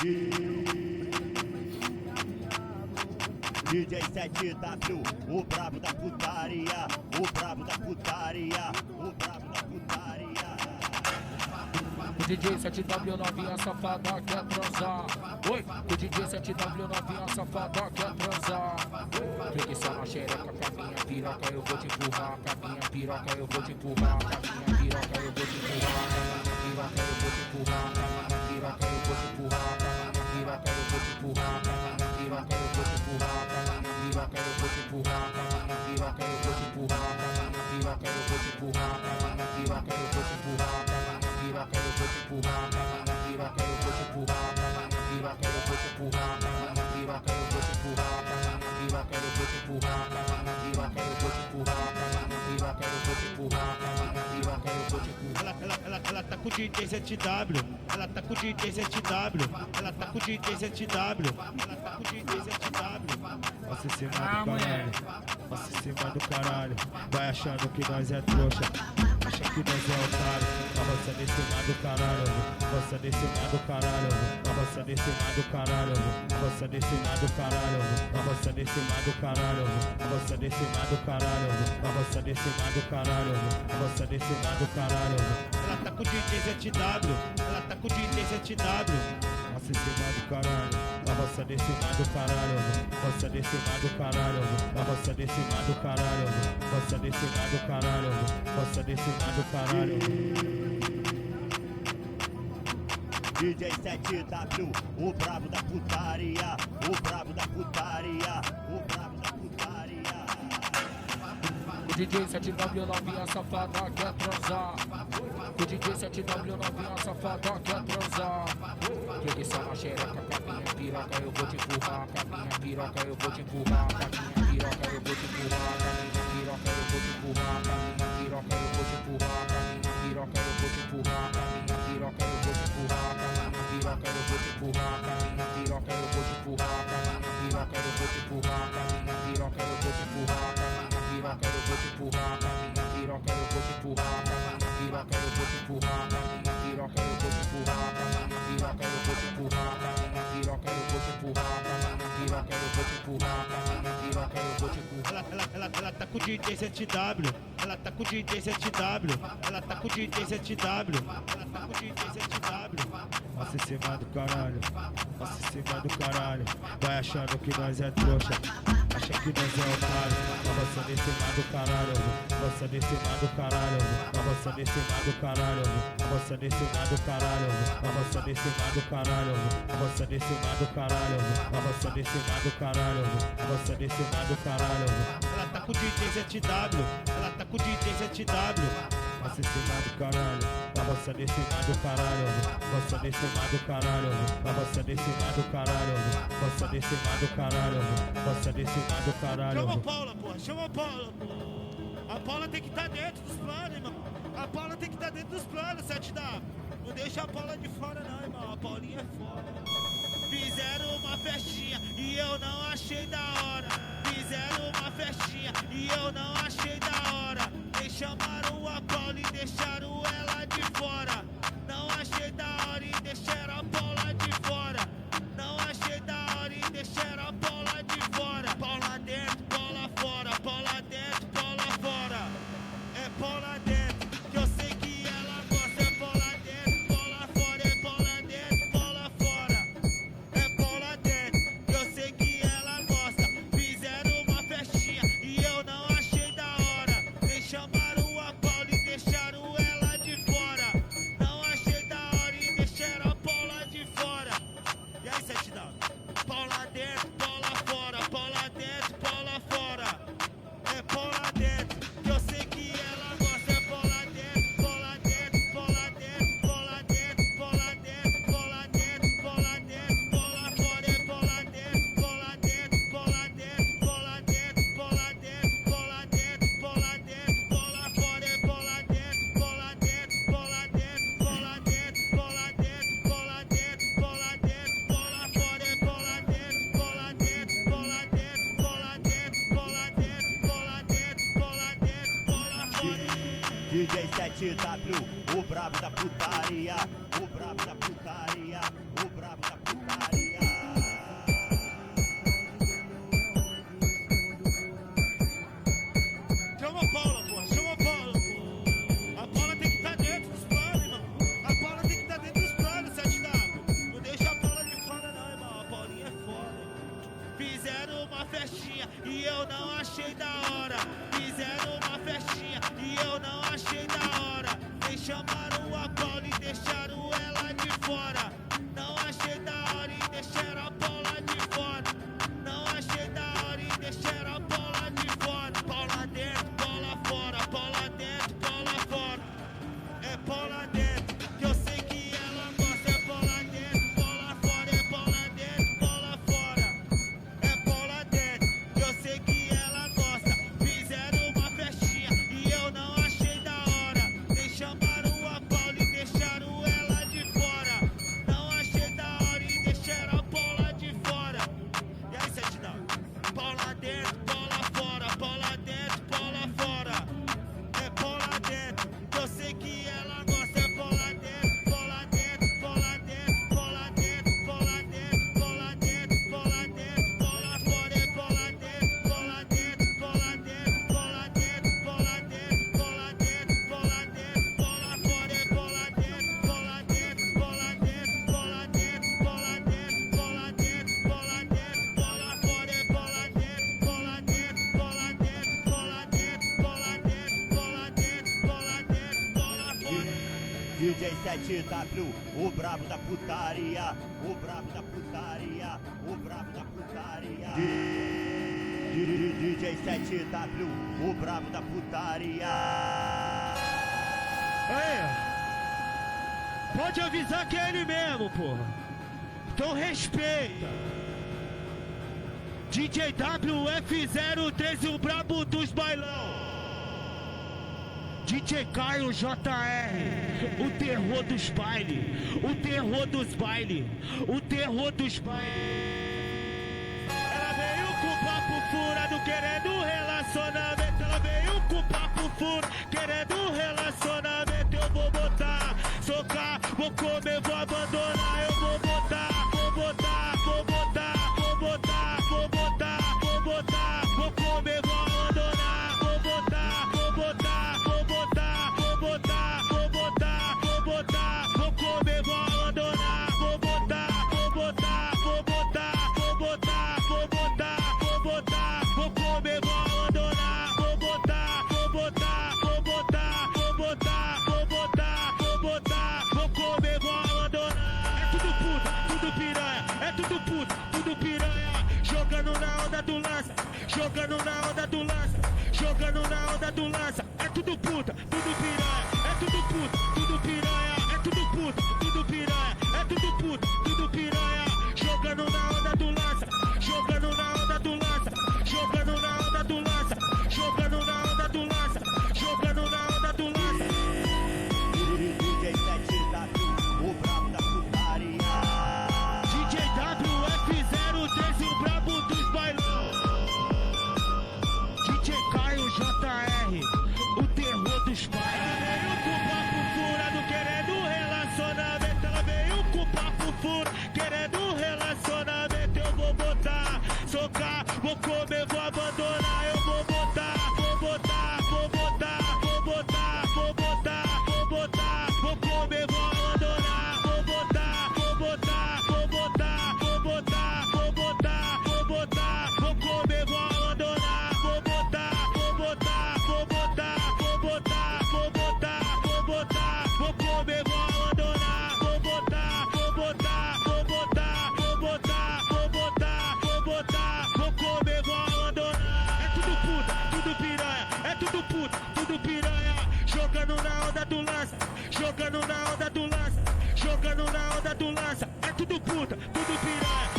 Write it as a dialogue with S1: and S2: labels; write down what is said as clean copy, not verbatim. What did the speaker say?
S1: DJ 7W, o brabo da putaria, o brabo da putaria, o brabo da putaria.
S2: O DJ 7W novinha safada quer transar. Oi, o DJ 7W novinha safada quer transar. Fique só na xereca com a minha piroca, eu vou te empurrar. Com a minha piroca eu vou te empurrar. Com a minha piroca eu vou te empurrar. Com a minha piroca eu vou te empurrar. Com a minha piroca eu vou te empurrar. Com a minha piroca eu vou te empurrar. Com a minha piroca eu vou te empurrar. Com a minha piroca eu vou te empurrar. Com a minha piroca eu vou te empurrar. Com a minha piroca eu vou te empurrar. Com a minha piroca eu vou te empurrar. Piroca eu vou te empurrar, piroca eu vou te empurrar, piroca eu vou te empurrar, piroca eu vou te empurrar, piroca eu vou te empurrar, piroca eu vou te empurrar, piroca eu vou te empurrar, piroca eu vou te empurrar.
S3: Ela tá com o DJ 7W, ela tá com o DJ 7W, ela tá com o DJ 7W, ela tá com o DJ 7W. Nossa em cima do caralho, nossa em cima do caralho, vai achando que nós é trouxa, acha que nós é otário. Avançando em cima do caralho, avançando em cima do caralho, avançando em cima do caralho, avançando em cima do caralho, avançando em cima do caralho, avançando em cima do caralho, avançando em cima do caralho, avançando em cima do caralho. Ela tá com o DJ 7W, ela tá com o DJ 7W. Nossa em cima do caralho, avançando em cima do caralho, avançando em cima do caralho, avançando em cima do caralho, avançando em cima do caralho, avançando em cima do caralho.
S1: DJ 7W, o brabo da putaria, o brabo da putaria, o brabo da putaria.
S2: O DJ 7W novinha safada quer transar. O DJ 7W novinha safada quer transar. Fique só na xereca com a minha piroca, eu vou te empurrar. Com a minha piroca eu vou te empurrar. Com a minha piroca eu vou te empurrar. Com a minha piroca eu vou te empurrar. Com a minha piroca eu vou te empurrar. Com a minha piroca eu vou te empurrar. Com a minha piroca eu vou te empurrar. Com a minha piroca eu vou te empurrar. Com a minha piroca eu vou te empurrar. Com a minha piroca eu vou te empurrar. Com a minha piroca eu vou te empurrar. Com a minha piroca eu vou te empurrar. Com a minha piroca eu vou te empurrar. Com a minha piroca eu vou te empurrar. Com a minha piroca eu vou te empurrar. Com a minha piroca eu vou te empurrar. Com a minha piroca eu vou te empurrar. Com a minha piroca eu vou te empurrar. Com a minha piroca eu vou te empurrar.
S3: Ela tá com o DJ 7W, ela tá com o DJ 7W, ela tá com o DJ 7W, ela tá com o DJ 7W. Nossa em cima do caralho, nossa em cima do caralho, vai achando que nós é trouxa, acha que nós é otário. Avançando em cima do caralho, avançando em cima do caralho, avançando em cima do caralho, avançando em cima do caralho, avançando em cima do caralho, avançando em cima do caralho, avançando em cima do caralho, avançando em cima do caralho. Ela tá com o DJ 7W, ela tá com o DJ 7W. Nossa em cima do caralho, avançando em cima do caralho, avançando em cima do caralho, avançando em cima do caralho, avançando em cima do caralho, avançando em cima do caralho.
S4: Chama a Paula, porra, chama a Paula, porra. A Paula tem que estar dentro dos planos, irmão. A Paula tem que estar dentro dos planos, 7W. Não deixa a Paula de fora não, irmão. A Paulinha é foda. Fizeram uma festinha e eu não achei da hora. Fizeram uma festinha e eu não achei da hora. Eles chamaram a Paula e deixaram ela de fora. Não achei da hora e deixaram a Paula de fora. Não achei da hora e deixaram a Paula de fora. Paula dentro, Paula fora. Paula dentro, Paula fora. É Paula dentro, que eu sei que ela gosta. É Paula dentro, Paula fora. É Paula dentro, Paula fora. É Paula dentro, que eu sei que ela gosta. Fizeram uma festinha e eu não achei da hora. Eles chamaram a Paula e deixaram ela de fora. Não achei da hora e deixaram a Paula de fora. E aí, 7W? Paula dentro, Paula fora. Paula dentro, Paula fora. É Paula dentro, que eu sei que ela gosta. É Paula dentro, Paula dentro, Paula dentro, Paula dentro, Paula dentro, Paula dentro, Paula dentro, Paula fora. É Paula dentro, Paula dentro, Paula dentro, Paula dentro, Paula dentro, Paula dentro, Paula dentro, Paula fora. É Paula dentro, Paula dentro, Paula dentro, Paula dentro, Paula dentro, Paula dentro, Paula dentro, Paula fora. É Paula dentro, Paula dentro, Paula dentro, Paula dentro, Paula dentro, Paula dentro, Paula dentro, Paula fora.
S1: DJ 7W, o brabo da putaria, o brabo da putaria, o brabo da putaria.
S4: achei da hora. Fizeram uma festinha e eu não achei da hora. Nem chamaram a Paula e deixaram ela de fora. Não achei da hora e deixaram a Paula de fora. Não achei da hora e deixaram a Paula de fora. Paula dentro, Paula fora, Paula dentro, Paula fora. É Paula dentro, que eu sei que ela gosta. É Paula dentro, Paula fora, é Paula dentro, Paula fora. É Paula dentro, que eu sei que ela gosta. Fizeram uma festinha e eu não achei da hora. Nem chamaram a Paula e deixaram ela de fora. Não achei da hora e deixaram a Paula de fora. E aí, Setidão? Paula dentro, Paula fora, Paula dentro, Paula fora. É Paula dentro, que eu sei que ela gosta. É Paula dentro, Paula dentro, Paula dentro, Paula dentro, Paula dentro, Paula dentro, Paula dentro, Paula fora. É Paula dentro, Paula dentro, Paula dentro, Paula dentro, Paula dentro, Paula dentro, Paula dentro, Paula fora. É Paula dentro, Paula dentro, Paula dentro, Paula dentro, Paula dentro, Paula dentro, Paula dentro, Paula fora. É Paula dentro, Paula dentro, Paula dentro, Paula dentro, Paula dentro, Paula dentro, Paula dentro, Paula fora.
S1: DJ 7W, o brabo da putaria, o brabo da putaria, o brabo da putaria. DJ 7W, o brabo da putaria.
S3: Aí, pode avisar que é ele mesmo, porra. Então respeita. DJ WF013, o brabo dos bailão. DJ Caio JR, o terror dos bailes, o terror dos bailes, o terror dos bailes. Ela veio com papo furado, querendo relacionamento. Ela veio com papo furado, querendo relacionamento. Eu vou botar, socar, vou comer, vou abandonar. Eu vou botar, vou botar, vou botar, vou botar, vou botar, vou botar, vou comer, vou abandonar. Vou botar, vou botar, vou botar, vou botar, vou botar, vou botar, vou comer, vou abandonar. Vou botar, vou botar, vou botar, vou botar, vou botar, vou botar, vou comer, vou abandonar. Vou botar, vou botar, vou botar, vou botar, vou botar, vou botar, vou comer, vou abandonar. É tudo puta, tudo piranha, é tudo puta, tudo piranha. Jogando na onda do lança, jogando na onda do lança, jogando na onda do lança. É tudo puta, tudo piranha, é tudo puta, tudo piranha, é tudo puta, tudo piranha, é tudo puta, tudo piranha. Jogando na onda do lança, jogando na onda do lança, jogando na onda do lança, jogando na onda do lança, jogando na onda do lança.
S1: DJ 7W, o brabo da putaria.
S3: DJ WF013, o brabo dos bailão. DJ Caio JR, o terror dos bailes. Ela veio com papo furado, querendo relacionamento. Ela veio com papo furado, querendo relacionamento. Eu vou botar, socar, vou comer, vou abandonar. Eu vou botar, vou botar, vou botar, vou botar, vou botar, vou botar, vou comer, vou abandonar. Vou botar, vou botar, vou botar, vou botar, vou botar, vou botar, vou comer, vou abandonar. Vou botar, vou botar, vou botar, vou botar, vou botar, vou botar, vou comer, vou abandonar. Vou botar, vou botar, vou botar, vou botar, vou botar, vou botar, vou comer, vou abandonar. É tudo puta, tudo piranha, é tudo puta, tudo piranha. Jogando na onda do lança, jogando na onda do lança, jogando na onda do lança. É tudo puta, tudo piranha.